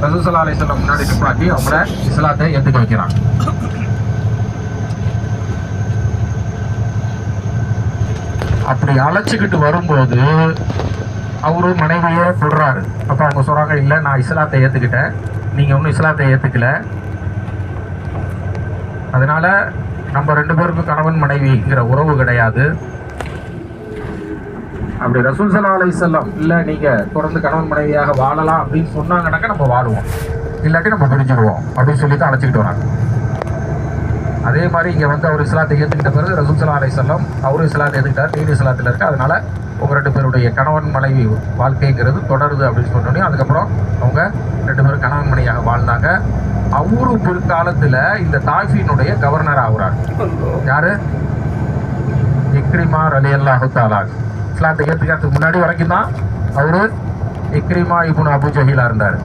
ரசூல் ஸல்லல்லாஹு அலைஹி வஸல்லம் முன்னாடி நிப்பாட்டி அவங்கள இஸ்லாத்தை ஏற்றுக்க வைக்கிறான். அப்படி அழைச்சிக்கிட்டு வரும்போது அவரு மனைவியை சொல்றாரு. அப்ப அவங்க சொல்றாங்க, இல்லை நான் இஸ்லாத்தை ஏற்றுக்கிட்டேன், நீங்க ஒன்றும் இஸ்லாத்தை ஏற்றுக்கல, அதனால நம்ம ரெண்டு பேருக்கும் கணவன் மனைவிங்கிற உறவு கிடையாது. அப்படி ரசூல் ஸல்லல்லாஹு அலைஹி வஸல்லம் இல்லை நீங்க தொடர்ந்து கணவன் மனைவியாக வாழலாம் அப்படின்னு சொன்னாங்கன்னாக்கா நம்ம வாழுவோம், இல்லாட்டி நம்ம பிரிஞ்சிடுவோம் அப்படின்னு சொல்லி தான் அழைச்சிக்கிட்டு வராங்க. அதே மாதிரி இங்கே வந்து அவர் இஸ்லாத்தை ஏற்றுக்கிட்ட பிறகு ரசூல் ஸல்லல்லாஹு அலைஹி வஸல்லம் அவரும் இஸ்லாத்தை ஏற்றுக்கிட்டார், நீர் இஸ்லாத்தில் இருக்கு, அதனால உங்க ரெண்டு பேருடைய கணவன் மனைவி வாழ்க்கைங்கிறது தொடருது அப்படின்னு சொன்னோடனே அதுக்கப்புறம் அவங்க ரெண்டு பேரும் கணவன் மனைவியாக வாழ்ந்தாங்க. அவரு பிற்காலத்தில் இந்த தாய்ஃபினுடைய கவர்னர் ஆகுறார். யாரு? இக்ரிமா ரலியல்லாஹு தஆலா. இஸ்லாத்தை ஏற்றுக்கிறதுக்கு முன்னாடி வரைக்கும் தான் அவரு இக்ரிமா இப்னு அபு ஜஹீலா இருந்தார்.